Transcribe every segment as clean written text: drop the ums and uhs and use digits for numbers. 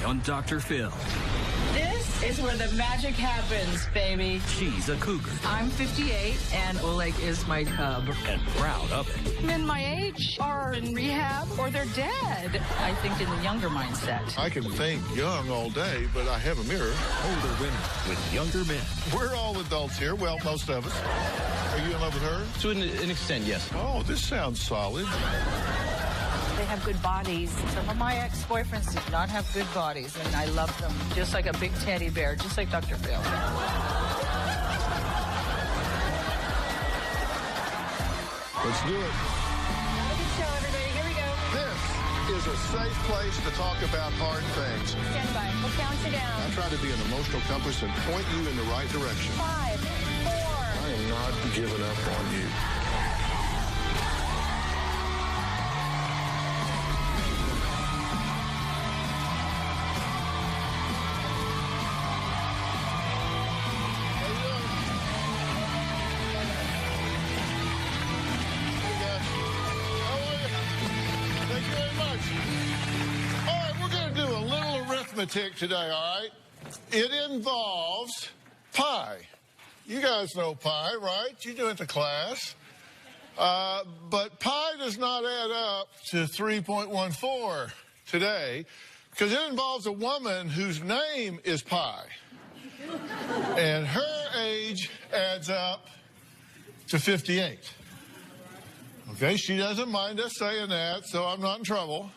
on Dr. Phil. This is where the magic happens, baby. She's a cougar. I'm 58, and Oleg is my cub. And proud of it. Men my age are in rehab or they're dead. I think in the younger mindset. I can think young all day, but I have a mirror. Older women with younger men. We're all adults here. Well, most of us. Are you in love with her? To an extent, yes. Oh, this sounds solid. They have good bodies. Some of my ex-boyfriends did not have good bodies, and I love them just like a big teddy bear, just like Dr. Phil. Let's do it. Good show, everybody. Here we go. This is a safe place to talk about hard things. Stand by. We'll count you down. I try to be an emotional compass and point you in the right direction. 5, 4. I am not giving up on you. Arithmetic today, all right? It involves pi. You guys know pi, right? You do it to class. But pi does not add up to 3.14 today because it involves a woman whose name is Pi. And her age adds up to 58. Okay, she doesn't mind us saying that, so I'm not in trouble.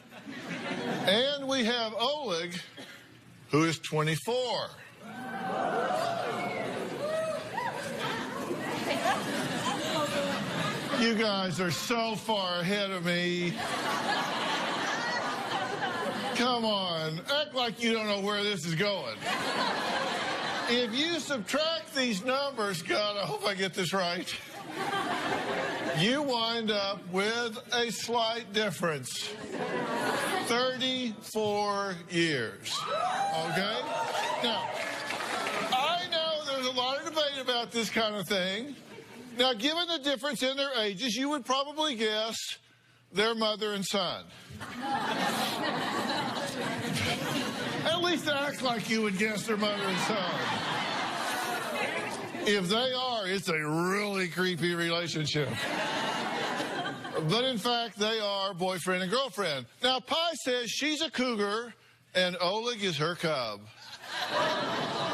And we have Oleg, who is 24. You guys are so far ahead of me. Come on, act like you don't know where this is going. If you subtract these numbers, God, I hope I get this right, you wind up with a slight difference. 34 years. Okay? Now, I know there's a lot of debate about this kind of thing. Now, given the difference in their ages, you would probably guess they're mother and son. At least act like you would guess they're mother and son. If they are, it's a really creepy relationship. But in fact, they are boyfriend and girlfriend. Now, Pi says she's a cougar and Oleg is her cub.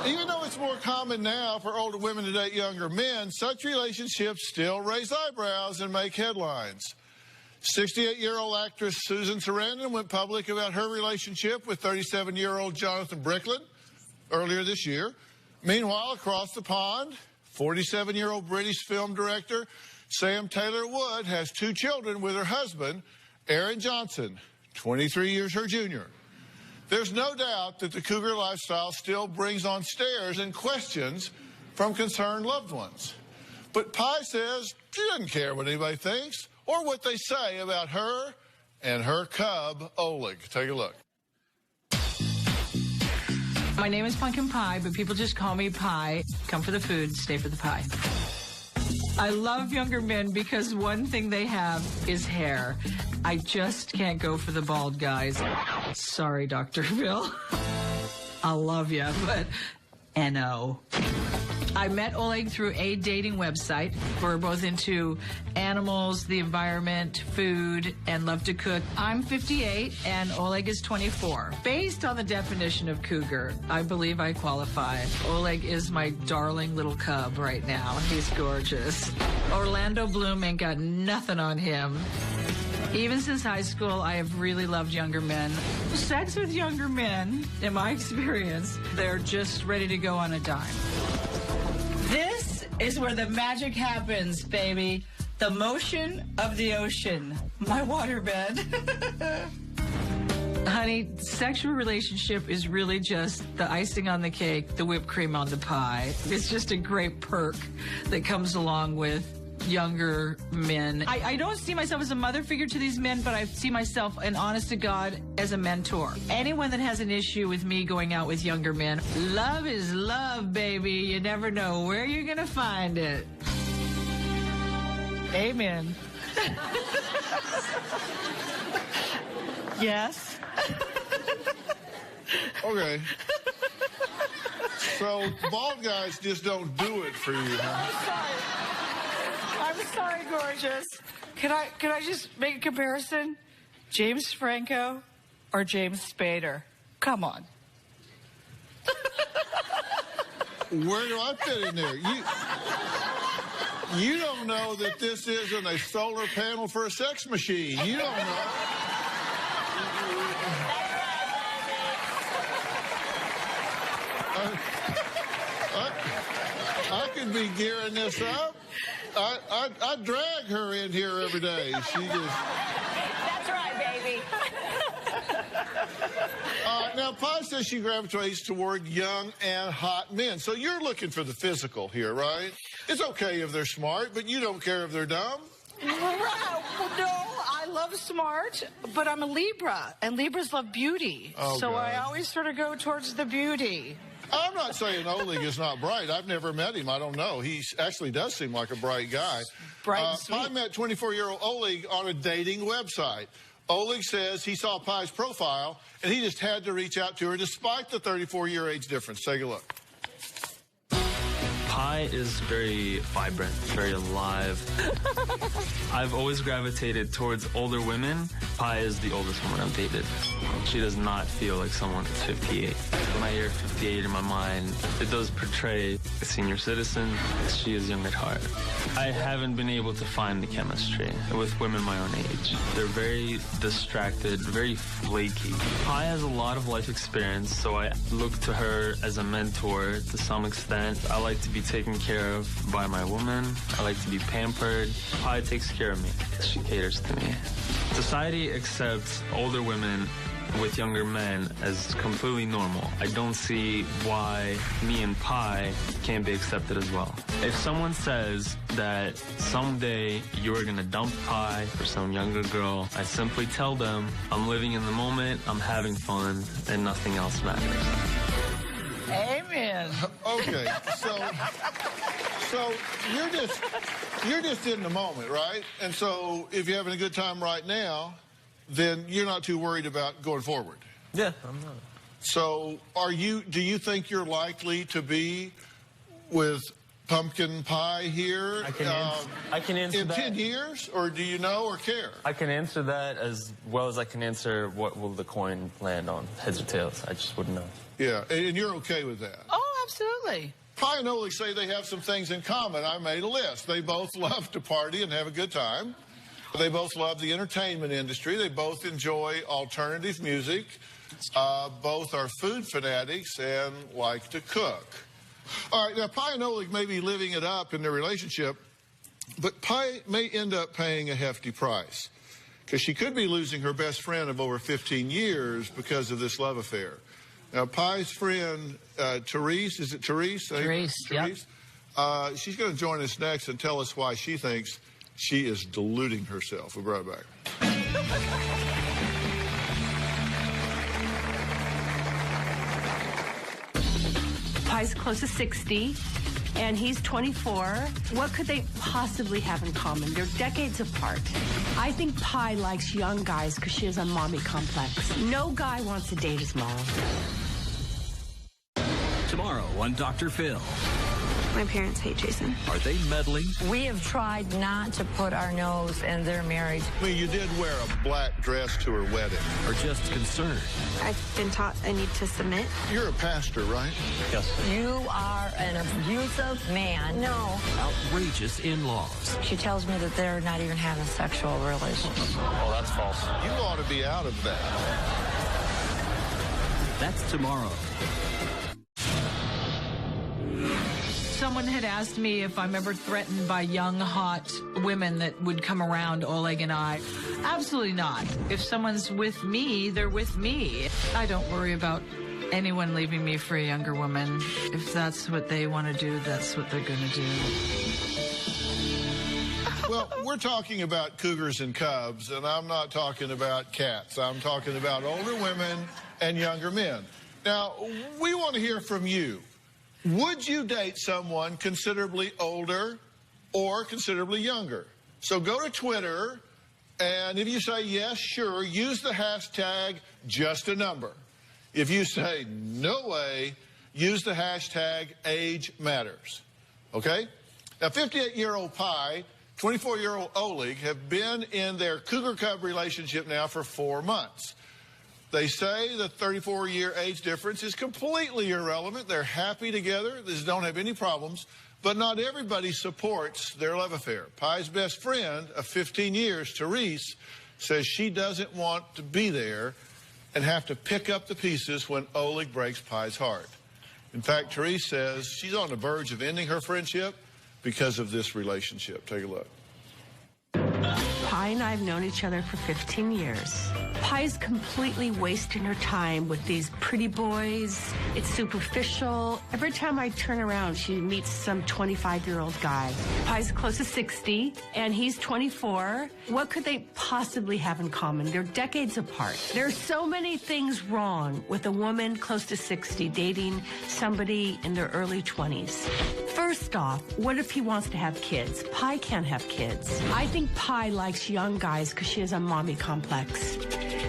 Even though it's more common now for older women to date younger men, such relationships still raise eyebrows and make headlines. 68-year-old actress Susan Sarandon went public about her relationship with 37-year-old Jonathan Bricklin earlier this year. Meanwhile, across the pond, 47-year-old British film director Sam Taylor-Wood has 2 children with her husband, Aaron Johnson, 23 years her junior. There's no doubt that the cougar lifestyle still brings on stares and questions from concerned loved ones. But Pi says she doesn't care what anybody thinks or what they say about her and her cub, Oleg. Take a look. My name is Pumpkin Pie, but people just call me Pie. Come for the food, stay for the pie. I love younger men because one thing they have is hair. I just can't go for the bald guys. Sorry, Dr. Phil. I love you, but N-O. I met Oleg through a dating website. We're both into animals, the environment, food, and love to cook. I'm 58 and Oleg is 24. Based on the definition of cougar, I believe I qualify. Oleg is my darling little cub right now. He's gorgeous. Orlando Bloom ain't got nothing on him. Even since high school, I have really loved younger men. Sex with younger men, in my experience, they're just ready to go on a dime. This is where the magic happens, baby. The motion of the ocean. My waterbed. Honey, sexual relationship is really just the icing on the cake, the whipped cream on the pie. It's just a great perk that comes along with younger men. I don't see myself as a mother figure to these men, but I see myself, and honest to God, as a mentor. Anyone that has an issue with me going out with younger men, love is love, baby. You never know where you're going to find it. Amen. Yes. Okay. So bald guys just don't do it for you, huh? I'm sorry, gorgeous. Can I just make a comparison? James Franco or James Spader? Come on. Where do I fit in there? You don't know that this isn't a solar panel for a sex machine. You don't know. I could be gearing this up. I drag her in here every day. She just... That's right, baby. Now, Pi says she gravitates toward young and hot men. So you're looking for the physical here, right? It's okay if they're smart, but you don't care if they're dumb? Well, no, I love smart, but I'm a Libra, and Libras love beauty. Oh, so God. I always sort of go towards the beauty. I'm not saying Oleg is not bright. I've never met him. I don't know. He actually does seem like a bright guy. Bright and sweet. Pi met 24-year-old Oleg on a dating website. Oleg says he saw Pi's profile, and he just had to reach out to her despite the 34-year age difference. Take a look. Pi is very vibrant, very alive. I've always gravitated towards older women. Pi is the oldest woman I've dated. She does not feel like someone that's 58. When I hear 58 in my mind, it does portray a senior citizen. She is young at heart. I haven't been able to find the chemistry with women my own age. They're very distracted, very flaky. Pi has a lot of life experience, so I look to her as a mentor to some extent. I like to be taken care of by my woman. I like to be pampered. Pi takes care of me. She caters to me. Society accepts older women with younger men as completely normal. I don't see why me and Pi can't be accepted as well. If someone says that someday you're gonna dump Pi for some younger girl, I simply tell them I'm living in the moment, I'm having fun, and nothing else matters. Amen. Okay, so you're just in the moment, right? And so if you're having a good time right now, then you're not too worried about going forward. Yeah, I'm not. So do you think you're likely to be with pumpkin pie here I can answer in that. 10 years, or do you know or care? I can answer that as well as I can answer what will the coin land on, heads or tails. I just wouldn't know. Yeah, and you're okay with that? Oh, absolutely. Pi and Oleg say they have some things in common. I made a list. They both love to party and have a good time. They both love the entertainment industry. They both enjoy alternative music. Both are food fanatics and like to cook. All right, now Pi and Oleg may be living it up in their relationship, but Pi may end up paying a hefty price because she could be losing her best friend of over 15 years because of this love affair. Now, Pi's friend, Therese, is it Therese? Therese, yep. She's going to join us next and tell us why she thinks she is deluding herself. We'll be right back. Pi's close to 60, and he's 24. What could they possibly have in common? They're decades apart. I think Pi likes young guys because she has a mommy complex. No guy wants to date his mom. Tomorrow on Dr. Phil. My parents hate Jason. Are they meddling? We have tried not to put our nose in their marriage. I mean, you did wear a black dress to her wedding. Or just concerned? I've been taught I need to submit. You're a pastor, right? Yes. You are an abusive man. No. Outrageous in-laws. She tells me that they're not even having sexual relations. Oh, that's false. You ought to be out of that. That's tomorrow. Someone had asked me if I'm ever threatened by young, hot women that would come around Oleg and I. Absolutely not. If someone's with me, they're with me. I don't worry about anyone leaving me for a younger woman. If that's what they want to do, that's what they're going to do. Well, we're talking about cougars and cubs, and I'm not talking about cats. I'm talking about older women and younger men. Now, we want to hear from you. Would you date someone considerably older or considerably younger? So go to Twitter, and if you say yes, sure, use the hashtag #JustANumber. If you say, no way, use the hashtag age matters. Okay? Now, 58-year-old Pie, 24-year-old Oleg have been in their cougar cub relationship now for 4 months. They say the 34-year age difference is completely irrelevant. They're happy together. They don't have any problems. But not everybody supports their love affair. Pie's best friend of 15 years, Therese, says she doesn't want to be there and have to pick up the pieces when Oleg breaks Pie's heart. In fact, Therese says she's on the verge of ending her friendship because of this relationship. Take a look. Pie and I have known each other for 15 years. Pie's completely wasting her time with these pretty boys. It's superficial. Every time I turn around, she meets some 25-year-old guy. Pie's close to 60, and he's 24. What could they possibly have in common? They're decades apart. There's so many things wrong with a woman close to 60 dating somebody in their early 20s. First off, what if he wants to have kids? Pie can't have kids. I think Pie likes young guys because she has a mommy complex.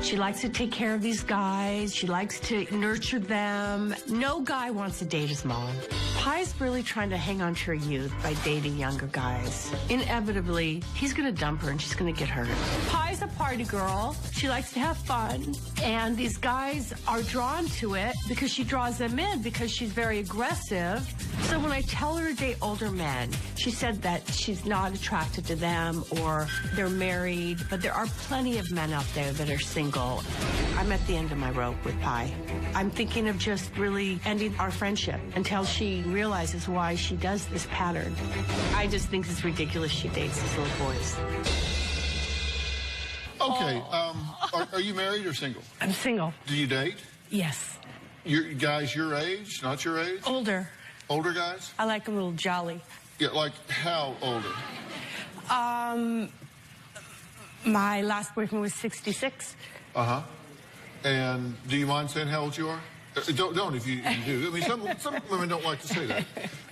She likes to take care of these guys. She likes to nurture them. No guy wants to date his mom. Pie's really trying to hang on to her youth by dating younger guys. Inevitably, he's going to dump her and she's going to get hurt. Pie's a party girl. She likes to have fun. And these guys are drawn to it because she draws them in because she's very aggressive. So when I tell her to date older men, she said that she's not attracted to them or they're married, but there are plenty of men out there that are single. I'm at the end of my rope with Pie. I'm thinking of just really ending our friendship until she realizes why she does this pattern. I just think it's ridiculous she dates these little boys. Okay, are you married or single? I'm single. Do you date? Yes. Guys your age, not your age? Older. Older guys? I like a little jolly. Yeah, like how older? My last boyfriend was 66. Uh-huh. And do you mind saying how old you are? Don't if you do. I mean, some women don't like to say that.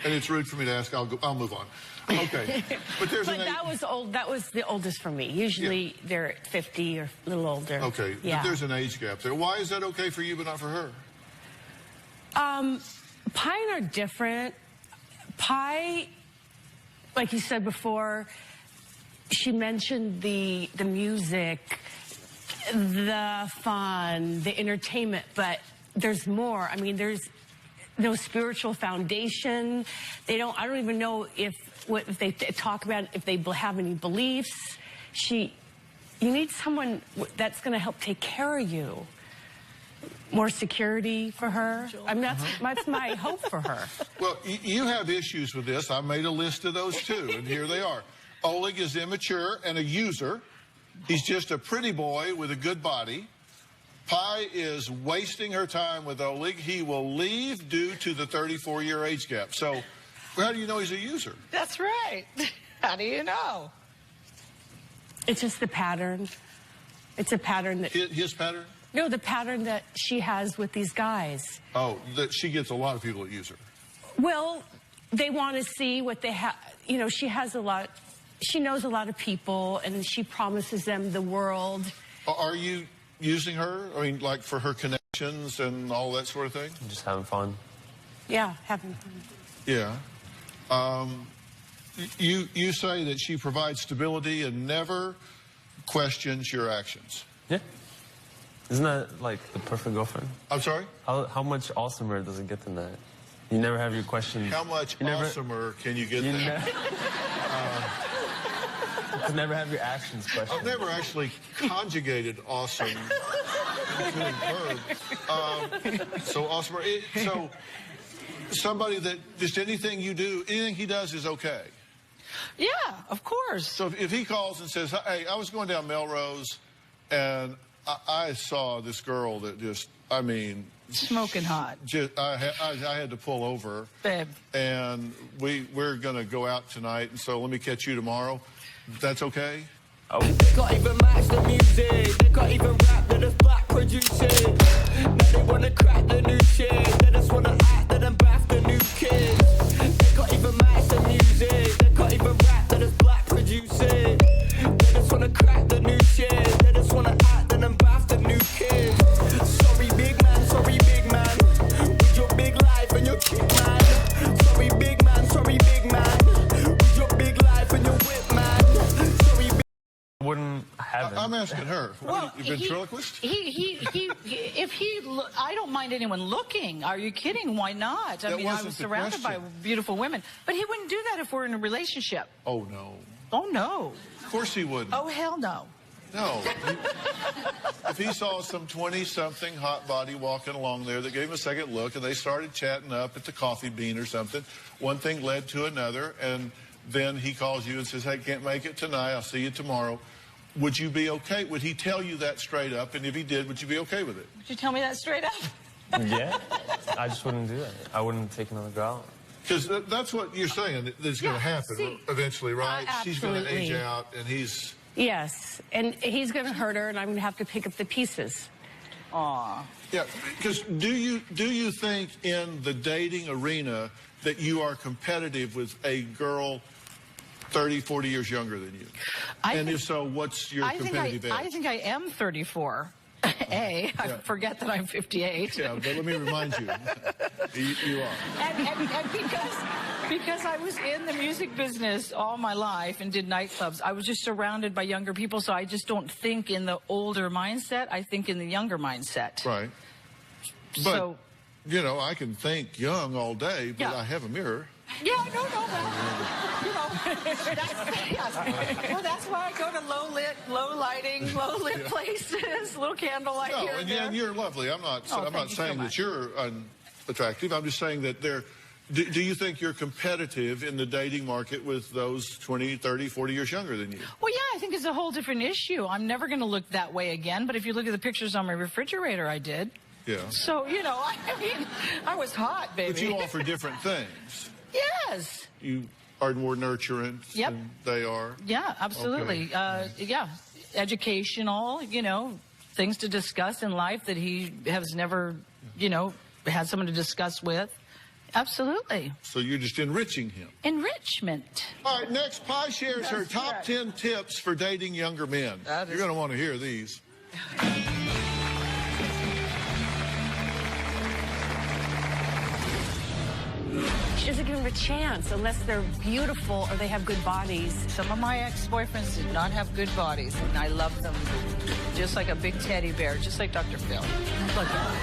And it's rude for me to ask. I'll move on. Okay. But that was old. That was the oldest for me. Usually they're 50 or a little older. Okay. Yeah. But there's an age gap there. Why is that okay for you but not for her? Pie and I are different. Pie, like you said before, she mentioned the music, the fun, the entertainment, but there's more. I mean, there's no spiritual foundation. I don't even know if they talk about, if they have any beliefs. You need someone that's going to help take care of you. More security for her. I mean, that's my hope for her. Well, you have issues with this. I made a list of those too, and here they are. Oleg is immature and a user. He's just a pretty boy with a good body. Pie is wasting her time with Oleg. He will leave due to the 34-year age gap. So, how do you know he's a user? That's right. How do you know? It's just the pattern. It's a pattern that... His pattern? No, the pattern that she has with these guys. Oh, that she gets a lot of people that use her. Well, they want to see what they have. You know, she knows a lot of people, and she promises them the world. Are you using her? I mean, like for her connections and all that sort of thing? Just having fun. Yeah, having fun. Yeah. You say that she provides stability and never questions your actions. Yeah. Isn't that like the perfect girlfriend? I'm sorry? How much awesomer does it get than that? You never have your questions. How much awesomer can you get you there? You never have your actions questioned. I've never actually conjugated awesome into a verb. So awesomer. So somebody that just anything you do, anything he does is okay. Yeah, of course. So if he calls and says, hey, I was going down Melrose and I saw this girl that just, I mean... Smoking hot. I had to pull over. Babe. And we're going to go out tonight, and so let me catch you tomorrow. That's okay? Oh. They can't even match the music. They can't even rap, they're just black producing. Now they want to crack the new shit. They just want to act, they then bath the new kids. They can't even match the music. They can't even rap, they're just black producing. They just want to crack the new shit. They just want to act, and then bath the new kids. Sorry, big man, sorry, big You ventriloquist? I don't mind anyone looking. Are you kidding? Why not? I mean, I was surrounded by beautiful women. But he wouldn't do that if we're in a relationship. Oh, no. Oh, no. Of course he wouldn't. Oh, hell no. No. If he saw some 20-something hot body walking along there that gave him a second look and they started chatting up at the coffee bean or something, one thing led to another, and then he calls you and says, hey, can't make it tonight, I'll see you tomorrow. Would you be okay? Would he tell you that straight up? And if he did, would you be okay with it? Would you tell me that straight up? Yeah. I just wouldn't do that. I wouldn't take another girl out. Because that's what you're saying is going to happen eventually, right? She's going to age absolutely. out, and he's... Yes, and he's going to hurt her, and I'm going to have to pick up the pieces. Aw. Yeah, because do you think in the dating arena that you are competitive with a girl 30, 40 years younger than you? If so, what's your competitive edge? I think I am 34. I forget that I'm 58. Yeah, but let me remind you, you are. And because I was in the music business all my life and did nightclubs, I was just surrounded by younger people, so I just don't think in the older mindset. I think in the younger mindset. Right. But, you know, I can think young all day, but I have a mirror. Yeah, no, you know, well, that's why I go to low lighting, low lit places, little candlelight here and there. And you're lovely. I'm not saying that you're unattractive. I'm just saying that do you think you're competitive in the dating market with those 20, 30, 40 years younger than you? Well, yeah, I think it's a whole different issue. I'm never going to look that way again, but if you look at the pictures on my refrigerator, I did. Yeah. So, you know, I mean, I was hot, baby. But you offer different things. Yes. You are more nurturant than they are. Yeah, absolutely. Okay. Yeah, educational, you know, things to discuss in life that he has never, you know, had someone to discuss with. Absolutely. So you're just enriching him. Enrichment. All right, next, Pi shares her top 10 tips for dating younger men. You're going to want to hear these. She doesn't give them a chance unless they're beautiful or they have good bodies. Some of my ex-boyfriends did not have good bodies, and I loved them just like a big teddy bear, just like Dr. Phil. Look at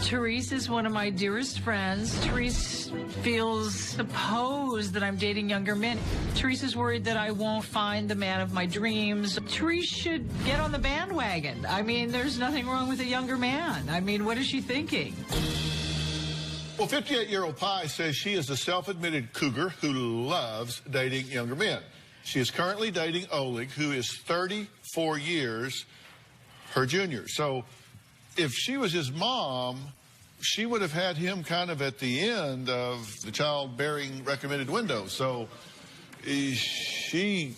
Therese is one of my dearest friends. Therese feels supposed that I'm dating younger men. Therese is worried that I won't find the man of my dreams. Therese should get on the bandwagon. I mean, there's nothing wrong with a younger man. I mean, what is she thinking? Well, 58-year-old Pi says she is a self-admitted cougar who loves dating younger men. She is currently dating Oleg, who is 34 years her junior. So if she was his mom, she would have had him kind of at the end of the childbearing recommended window. So yeah.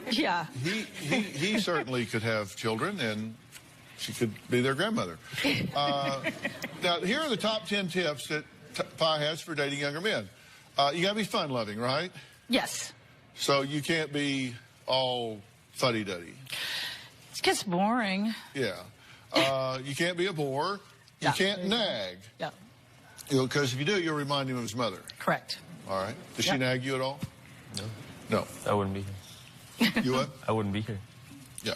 Yeah. He certainly could have children, and she could be their grandmother. Now, here are the top 10 tips that Pi has for dating younger men. You got to be fun-loving, right? Yes. So you can't be all fuddy-duddy. It gets boring. Yeah. You can't be a bore. You can't nag. Yeah. Because if you do, you'll remind him of his mother. Correct. All right. Does she nag you at all? No. No. I wouldn't be here. You what? I wouldn't be here. Yeah.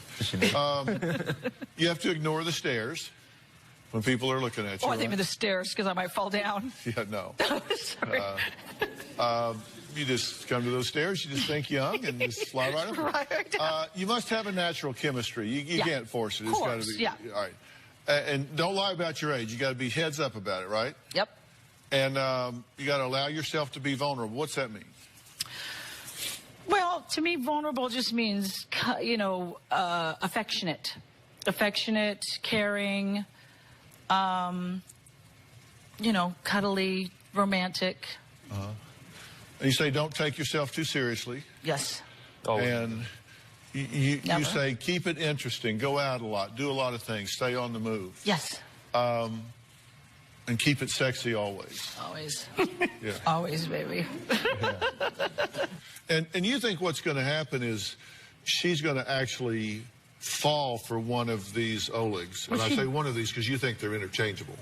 You have to ignore the stares when people are looking at you. Oh, I think with the stairs because I might fall down. Yeah, no. Sorry. You just come to those stairs, you just think young and just slide right over. Right. You must have a natural chemistry. You can't force it. Of course, it's got to be. All right. And don't lie about your age. You got to be heads up about it, right? Yep. And you got to allow yourself to be vulnerable. What's that mean? Well, to me, vulnerable just means, you know, affectionate, caring, you know, cuddly, romantic. And you say don't take yourself too seriously. Yes. Oh. And you say keep it interesting, go out a lot, do a lot of things, stay on the move. Yes. And keep it sexy always. Always. Yeah. Always, baby. Yeah. And you think what's going to happen is she's going to actually fall for one of these Olegs. And I say one of these because you think they're interchangeable.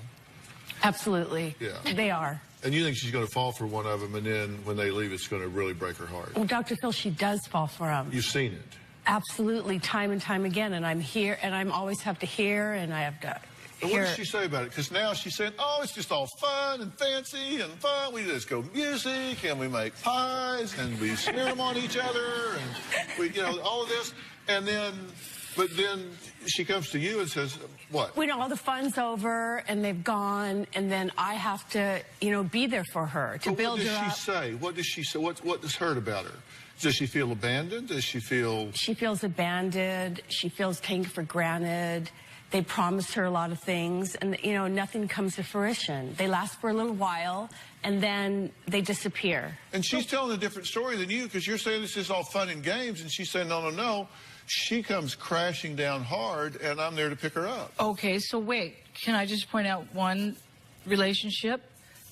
Absolutely. Yeah. They are. And you think she's going to fall for one of them, and then when they leave, it's going to really break her heart. Well, Dr. Phil, she does fall for them. You've seen it. Absolutely, time and time again. And I'm here, and I'm always have to hear, and I have to But hear. what does she say about it? Because now she's saying, oh, it's just all fun and fancy and fun. We just go music, and we make pies, and we smear them on each other, and we, you know, all of this. And then, but then she comes to you and says, what? We know all the fun's over, and they've gone, and then I have to, you know, be there for her to build her up. What does she say? What does she say? What is hurt about her? Does she feel abandoned? Does she feel... She feels abandoned. She feels taken for granted. They promised her a lot of things, and, you know, nothing comes to fruition. They last for a little while, and then they disappear. And she's telling a different story than you, because you're saying this is all fun and games, and she's saying, no, no, no. She comes crashing down hard, and I'm there to pick her up. Okay, so wait. Can I just point out one relationship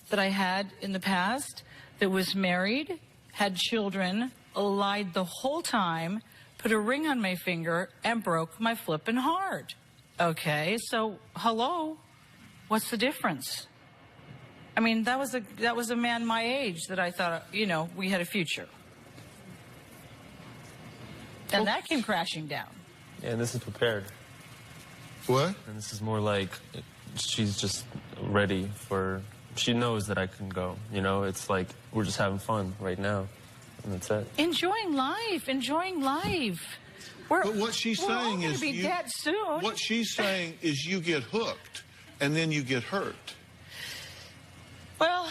that I had in the past that was married, had children, lied the whole time, put a ring on my finger, and broke my flippin' heart. Okay, so hello, what's the difference? I mean, that was a man my age that I thought, you know, we had a future. And that came crashing down. Yeah, and this is prepared. What? And this is more like she's just ready for... She knows that I can go, you know? It's like we're just having fun right now, and that's it. Enjoying life, enjoying life. But what she's saying is... We're all going to be dead soon. What she's saying is you get hooked, and then you get hurt. Well...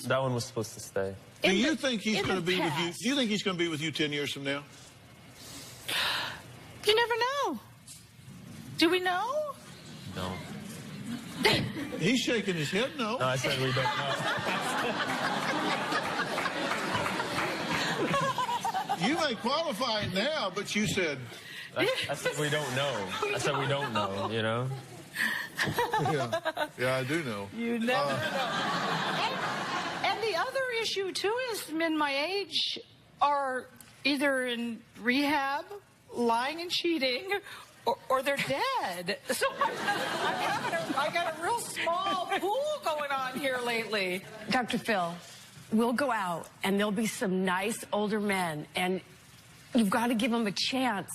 That one was supposed to stay. Do you think he's going to be with you? Do you think he's going to be with you 10 years from now? You never know. Do we know? No. He's shaking his head no. No, I said we don't know. You may qualify it now, but you said... I said we don't know. I said we don't know, you know? Yeah, I do know. You never know. And the other issue, too, is men my age are either in rehab, lying and cheating, or they're dead. So I got a real small pool going on here lately. Dr. Phil, we'll go out, and there'll be some nice older men, and you've got to give them a chance.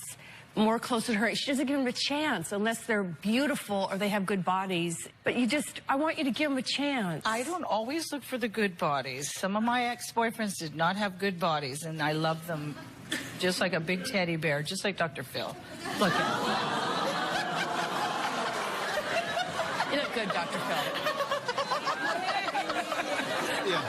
More closer to her. She doesn't give them a chance unless they're beautiful or they have good bodies. But I want you to give them a chance. I don't always look for the good bodies. Some of my ex-boyfriends did not have good bodies, and I love them just like a big teddy bear, just like Dr. Phil. Look at him. You look good, Dr. Phil. Yeah.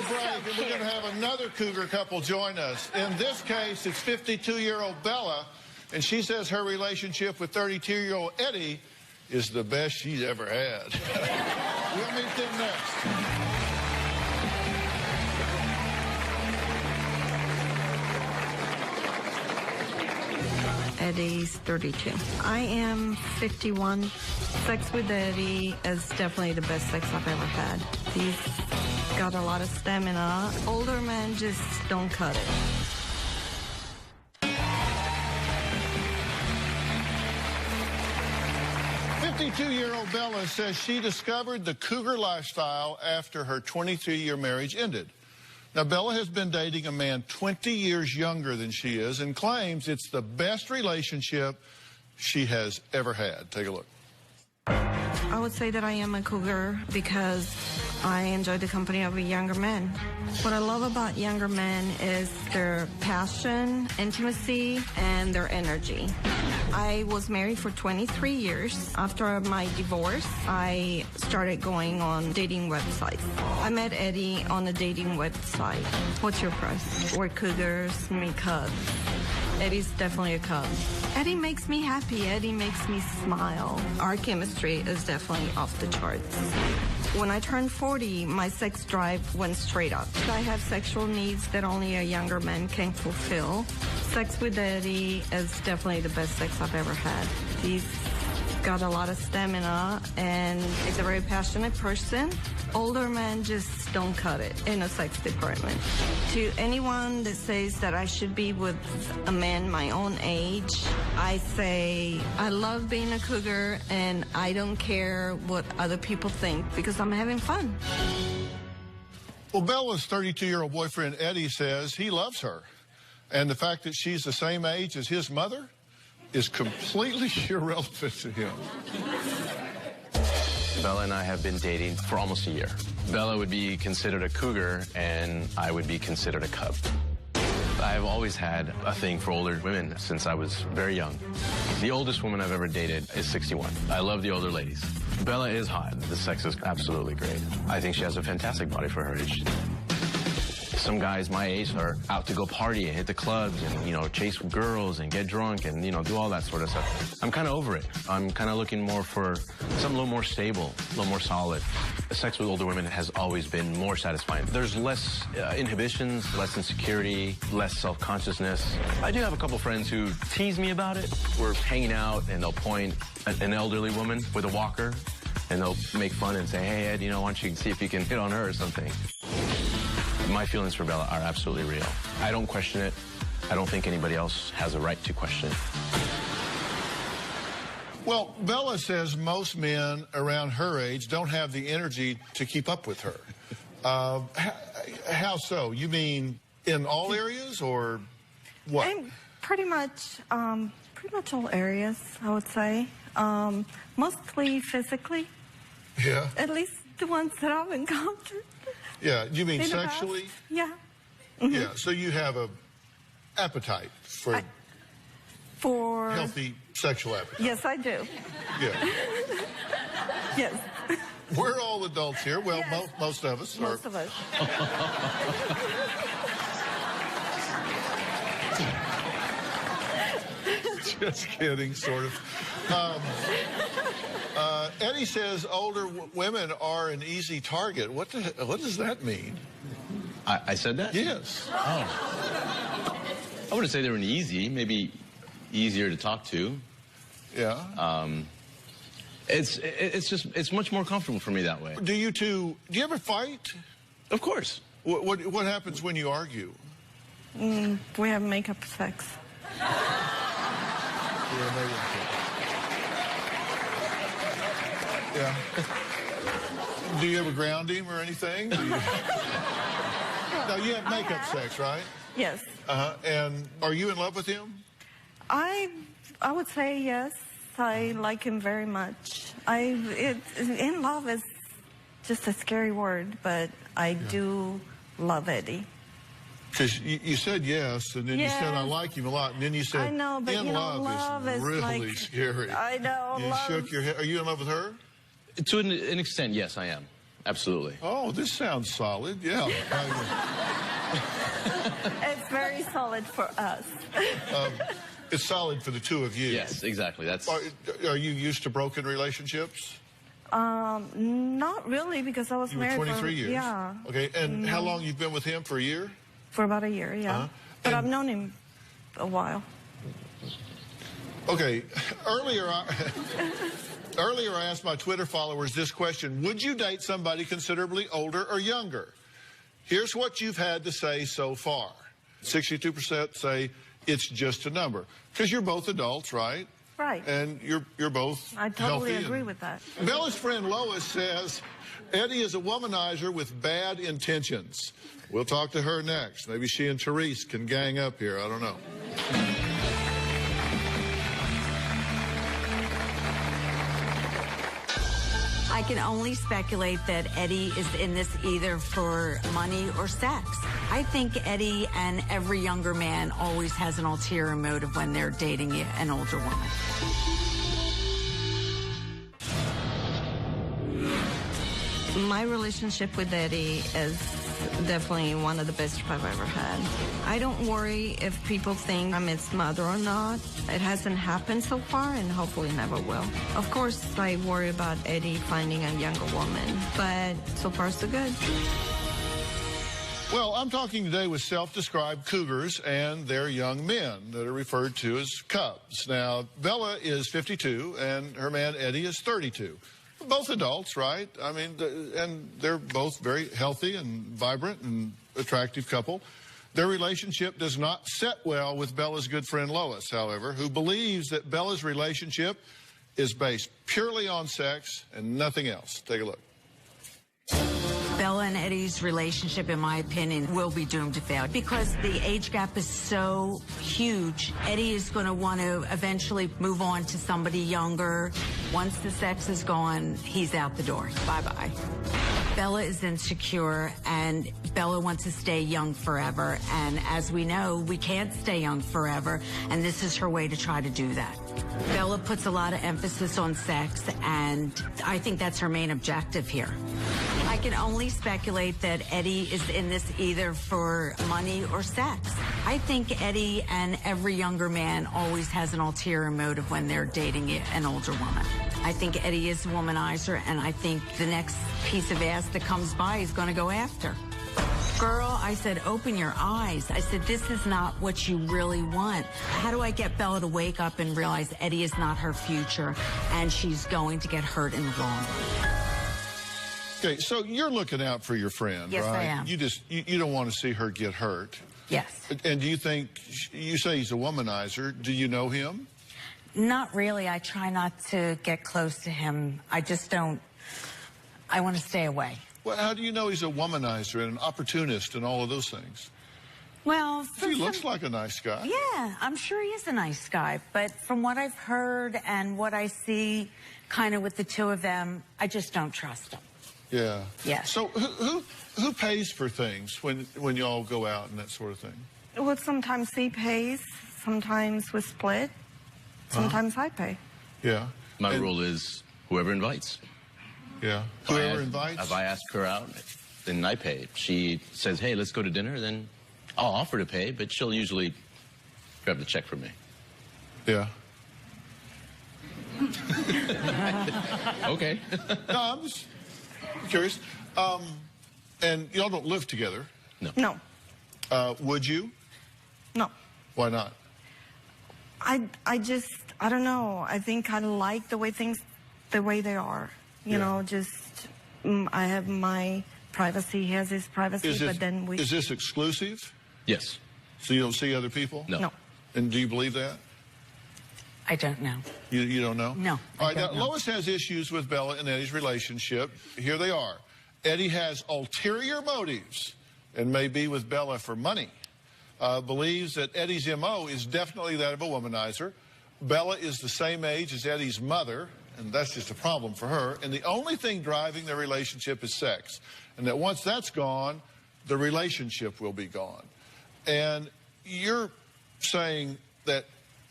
And we're going to have another cougar couple join us. In this case, it's 52-year-old Bella, and she says her relationship with 32-year-old Eddie is the best she's ever had. We'll meet them next. Eddie's 32. I am 51. Sex with Eddie is definitely the best sex I've ever had. He's got a lot of stamina. Older men just don't cut it. "52-year-old Bella says she discovered the cougar lifestyle after her 23-year marriage ended. Now, Bella has been dating a man 20 years younger than she is and claims it's the best relationship she has ever had. Take a look. I would say that I am a cougar because I enjoy the company of a younger man. What I love about younger men is their passion, intimacy, and their energy. I was married for 23 years. After my divorce, I started going on dating websites. I met Eddie on a dating website. What's your price? We're cougars, me cubs. Eddie's definitely a cub. Eddie makes me happy. Eddie makes me smile. Our chemistry is definitely off the charts. When I turned 40, my sex drive went straight up. I have sexual needs that only a younger man can fulfill. Sex with Eddie is definitely the best sex I've ever had. He's got a lot of stamina, and he's a very passionate person. Older men just don't cut it in a sex department. To anyone that says that I should be with a man my own age, I say I love being a cougar, and I don't care what other people think because I'm having fun. Well, Bella's 32-year-old boyfriend, Eddie, says he loves her. And the fact that she's the same age as his mother is completely irrelevant to him. Bella and I have been dating for almost a year. Bella would be considered a cougar, and I would be considered a cub. I've always had a thing for older women since I was very young. The oldest woman I've ever dated is 61. I love the older ladies. Bella is hot. The sex is absolutely great. I think she has a fantastic body for her age. Some guys my age are out to go party and hit the clubs and, you know, chase girls and get drunk and, you know, do all that sort of stuff. I'm kind of over it. I'm kind of looking more for something a little more stable, a little more solid. Sex with older women has always been more satisfying. There's less inhibitions, less insecurity, less self-consciousness. I do have a couple friends who tease me about it. We're hanging out and they'll point at an elderly woman with a walker and they'll make fun and say, hey, Ed, you know, why don't you see if you can hit on her or something. My feelings for Bella are absolutely real. I don't question it. I don't think anybody else has a right to question it. Well, Bella says most men around her age don't have the energy to keep up with her. How so? You mean in all areas or what? Pretty much all areas, I would say. Mostly physically. Yeah. At least the ones that I've encountered. Yeah, you mean sexually? Yeah. Mm-hmm. Yeah, so you have a appetite for healthy sexual appetite. Yes, I do. Yeah. Yes. We're all adults here. Well, yes. most of us are. Most of us. Just kidding, sort of. Eddie says older women are an easy target. What does that mean? I said that? Yes. Oh. I wouldn't say they were an easy, maybe easier to talk to. Yeah. It's much more comfortable for me that way. Do you ever fight? Of course. What happens when you argue? We have makeup sex. Yeah. Do you ever ground him or anything? No, you have makeup sex, right? Yes. And are you in love with him? I would say yes. I like him very much. In love is just a scary word, but I do love Eddie. Because you said yes, and then you said I like him a lot, and then you said I know, but in love is really like, scary. I know. You shook your head. Are you in love with her? To an extent, yes, I am. Absolutely. Oh, this sounds solid. Yeah. It's very solid for us. It's solid for the two of you. Yes, exactly. That's. Are you used to broken relationships? Not really, because I was You were married 23 for, years. Yeah. Okay, and how long you've been with him? For a year? For about a year, yeah. But I've known him a while. Okay, earlier I asked my Twitter followers this question: would you date somebody considerably older or younger? Here's what you've had to say so far. 62% say it's just a number, because you're both adults, right? Right. And you're both I totally healthy. agree with that. Bella's friend Lois says Eddie is a womanizer with bad intentions. We'll talk to her next. Maybe she and Therese can gang up here. I don't know. I can only speculate that Eddie is in this either for money or sex. I think Eddie and every younger man always has an ulterior motive when they're dating an older woman. My relationship with Eddie is definitely one of the best I've ever had. I don't worry if people think I'm his mother or not. It hasn't happened so far and hopefully never will. Of course, I worry about Eddie finding a younger woman, but so far so good. Well, I'm talking today with self-described cougars and their young men that are referred to as cubs. Now, Bella is 52 and her man Eddie is 32. Both adults, right? I mean, and they're both very healthy and vibrant and attractive couple. Their relationship does not set well with Bella's good friend Lois, however, who believes that Bella's relationship is based purely on sex and nothing else. Take a look. Bella and Eddie's relationship, in my opinion, will be doomed to fail because the age gap is so huge. Eddie is going to want to eventually move on to somebody younger. Once the sex is gone, he's out the door. Bye-bye. Bella is insecure, and Bella wants to stay young forever. And as we know, we can't stay young forever, and this is her way to try to do that. Bella puts a lot of emphasis on sex, and I think that's her main objective here. I can only speculate that Eddie is in this either for money or sex. I think Eddie and every younger man always has an ulterior motive when they're dating an older woman. I think Eddie is a womanizer, and I think the next piece of ass that comes by is going to go after. Girl, I said, open your eyes. I said, this is not what you really want. How do I get Bella to wake up and realize Eddie is not her future and she's going to get hurt in the long run? Okay, so you're looking out for your friend, yes, right? Yes, I am. You don't want to see her get hurt. Yes. And do you think, you say he's a womanizer, do you know him? Not really. I try not to get close to him. I just don't, I want to stay away. Well, how do you know he's a womanizer and an opportunist and all of those things? Well, he looks like a nice guy. Yeah, I'm sure he is a nice guy. But from what I've heard and what I see kind of with the two of them, I just don't trust him. Yeah. Yeah. So who pays for things when y'all go out and that sort of thing? Well, sometimes he pays, sometimes we split, sometimes I pay. Yeah. My rule is whoever invites. Yeah. Whoever invites? If I ask her out, then I pay. If she says, hey, let's go to dinner, then I'll offer to pay, but she'll usually grab the check for me. Yeah. Okay. No, I'm just curious. And y'all don't live together? No. No. Would you? No. Why not? I don't know. I think I like the way they are. You know, just I have my privacy, he has his privacy, but then we... Is this exclusive? Yes. So you don't see other people? No. And do you believe that? I don't know. You don't know? No. All right, now, Lois has issues with Bella and Eddie's relationship. Here they are. Eddie has ulterior motives and may be with Bella for money. Believes that Eddie's M.O. is definitely that of a womanizer. Bella is the same age as Eddie's mother, and that's just a problem for her. And the only thing driving their relationship is sex. And that once that's gone, the relationship will be gone. And you're saying that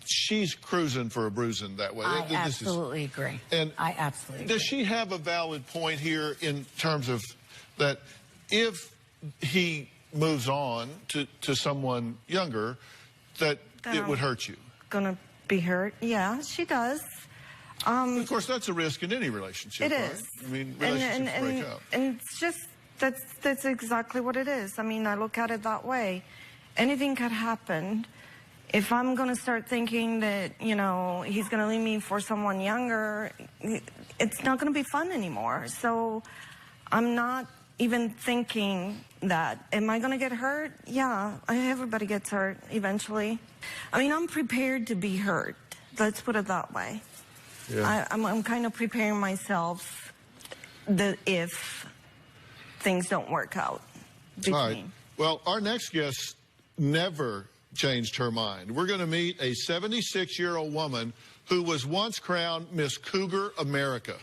she's cruising for a bruising that way. I absolutely agree. And I absolutely agree. Does she have a valid point here in terms of that if he moves on to someone younger, that it would hurt you? Gonna be hurt? Yeah, she does. Of course, that's a risk in any relationship, It right? is. I mean, relationships break up. And it's just, that's exactly what it is. I mean, I look at it that way. Anything could happen. If I'm going to start thinking that, you know, he's going to leave me for someone younger, it's not going to be fun anymore. So I'm not even thinking that. Am I going to get hurt? Yeah, everybody gets hurt eventually. I mean, I'm prepared to be hurt. Let's put it that way. Yeah. I'm kind of preparing myself if things don't work out between. All right. Well, our next guest never changed her mind. We're going to meet a 76-year-old woman who was once crowned Miss Cougar America.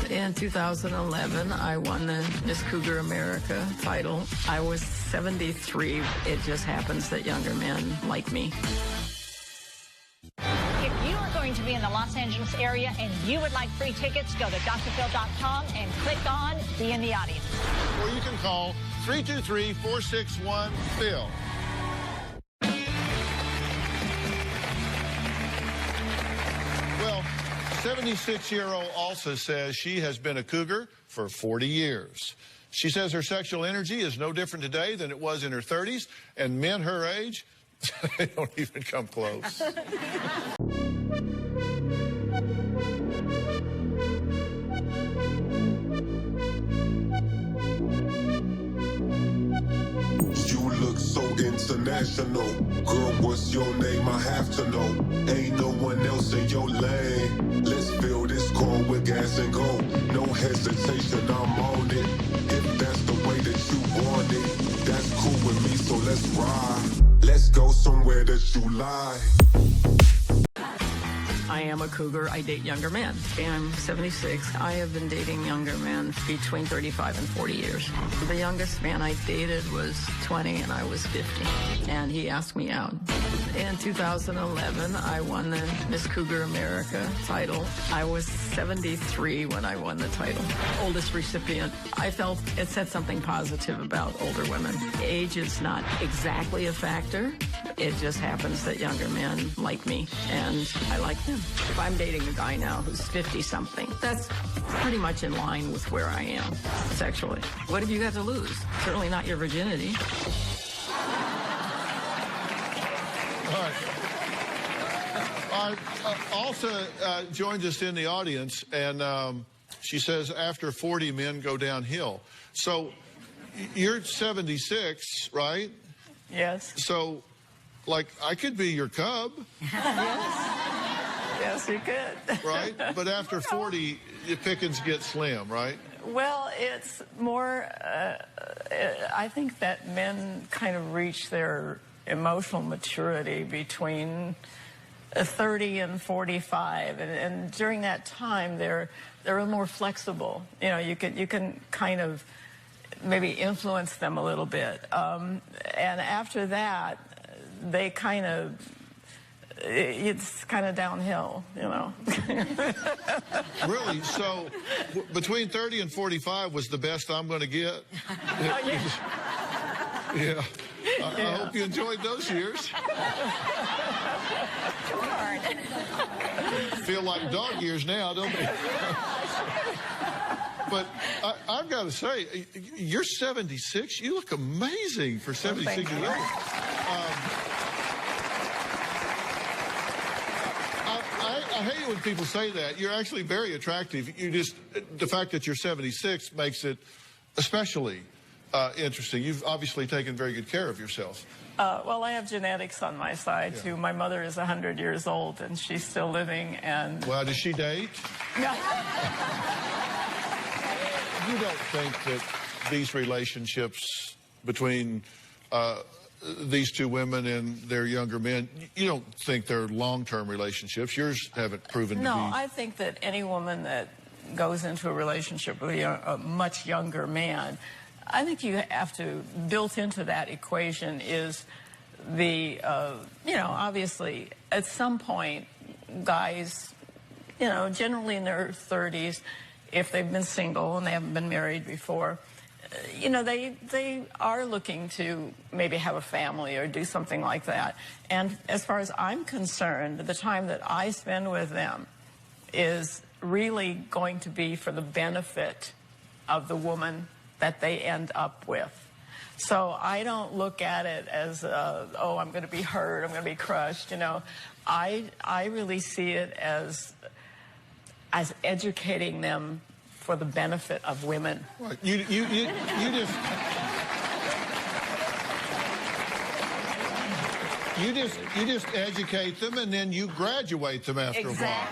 In 2011, I won the Miss Cougar America title. I was 73. It just happens that younger men like me. Los Angeles area and you would like free tickets, go to drphil.com and click on Be in the Audience. Or you can call 323-461-PHIL. Well, 76-year-old also says she has been a cougar for 40 years. She says her sexual energy is no different today than it was in her 30s, and men her age, they don't even come close. You look so international. Girl, what's your name? I have to know. Ain't no one else in your lane. Let's fill this car with gas and go. No hesitation, I'm on it. If that's the way that you want it, that's cool with me, so let's ride. Let's go somewhere that you lie. I am a cougar. I date younger men. I'm 76. I have been dating younger men between 35 and 40 years. The youngest man I dated was 20 and I was 50. And he asked me out. In 2011, I won the Miss Cougar America title. I was 73 when I won the title. Oldest recipient. I felt it said something positive about older women. Age is not exactly a factor. It just happens that younger men like me, and I like them. If I'm dating a guy now who's 50-something, that's pretty much in line with where I am sexually. What have you got to lose? Certainly not your virginity. All right. Also joins us in the audience, and she says after 40, men go downhill. So you're 76, right? Yes. So, like, I could be your cub. Yes, you could. Right? But after 40, the pickings get slim, right? Well, it's more, I think that men kind of reach their emotional maturity between 30 and 45. And during that time, they're a little more flexible. You know, you can kind of maybe influence them a little bit. And after that, they kind of, it's kind of downhill, you know. Really? So between 30 and 45 was the best I'm going to get? Yeah. I hope you enjoyed those years. Feel like dog years now, don't they? But I've got to say, you're 76. You look amazing for 76 years old. I hate it when people say that. You're actually very attractive. The fact that you're 76 makes it especially interesting. You've obviously taken very good care of yourself. Well, I have genetics on my side, too. My mother is 100 years old, and she's still living, and... Well, does she date? No. You don't think that these relationships between these two women and their younger men, you don't think they're long-term relationships? Yours haven't proven to be... No, I think that any woman that goes into a relationship with a much younger man, I think you have to, built into that equation is the, you know, obviously, at some point, guys, you know, generally in their 30s, if they've been single and they haven't been married before, you know, they are looking to maybe have a family or do something like that. And as far as I'm concerned, the time that I spend with them is really going to be for the benefit of the woman that they end up with. So I don't look at it as, oh, I'm going to be hurt, I'm going to be crushed, you know. I really see it as educating them for the benefit of women. Right. You just educate them, and then you graduate them after a while.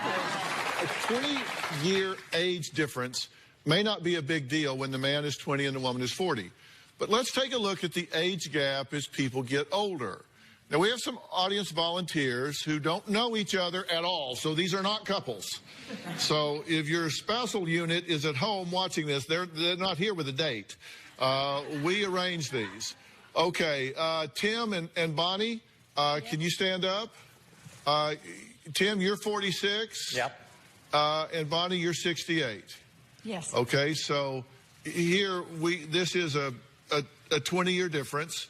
A 20-year age difference may not be a big deal when the man is 20 and the woman is 40. But let's take a look at the age gap as people get older. Now, we have some audience volunteers who don't know each other at all, so these are not couples. So if your spousal unit is at home watching this, they're not here with a date. We arrange these. Okay, Tim and Bonnie, can you stand up? Tim, you're 46. Yep. And Bonnie, you're 68. Yes. Okay, so here this is a 20-year difference,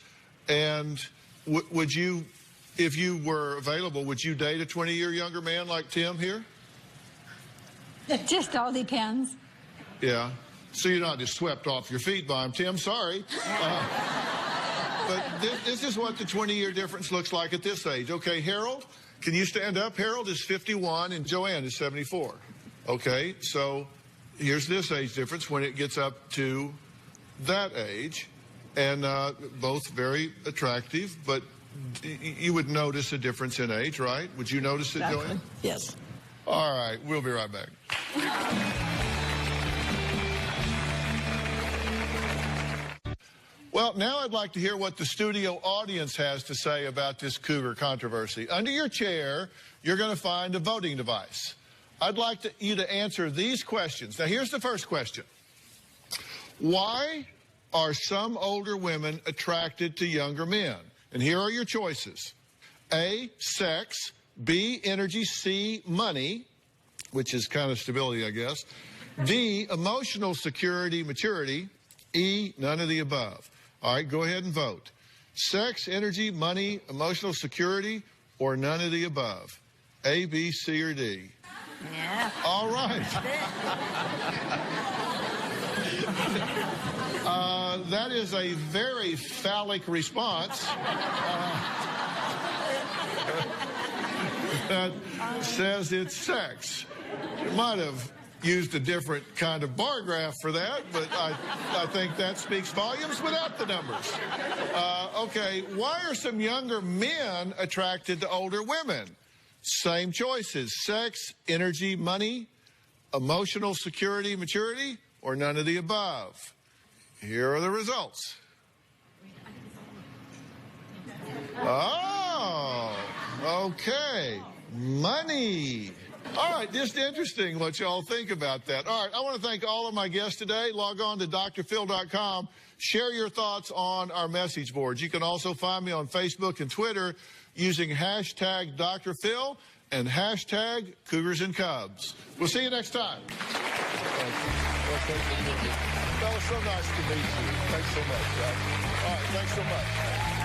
and would you, if you were available, would you date a 20-year younger man like Tim here? It just all depends. Yeah. So you're not just swept off your feet by him, Tim. Sorry. But this is what the 20-year difference looks like at this age. Okay, Harold, can you stand up? Harold is 51 and Joanne is 74. Okay, so here's this age difference when it gets up to that age. And both very attractive, but you would notice a difference in age, right? Would you notice it, Joanne? Yes. All right, we'll be right back. Well, now I'd like to hear what the studio audience has to say about this cougar controversy. Under your chair, you're going to find a voting device. I'd like you to answer these questions. Now, here's the first question. Why are some older women attracted to younger men? And here are your choices. A, sex. B, energy. C, money, which is kind of stability, I guess. D, emotional security, maturity. E, none of the above. All right, go ahead and vote. Sex, energy, money, emotional security, or none of the above. A, B, C, or D. Yeah. All right. That is a very phallic response. That says it's sex. You might have used a different kind of bar graph for that, but I think that speaks volumes without the numbers. Okay, why are some younger men attracted to older women? Same choices: sex, energy, money, emotional security, maturity, or none of the above. Here are the results. Oh, okay. Money. All right, just interesting what y'all think about that. All right, I want to thank all of my guests today. Log on to drphil.com. Share your thoughts on our message boards. You can also find me on Facebook and Twitter using hashtag Dr. Phil and hashtag Cougars and Cubs. We'll see you next time. That was so nice to meet you. Thanks so much, guys. All right, thanks so much.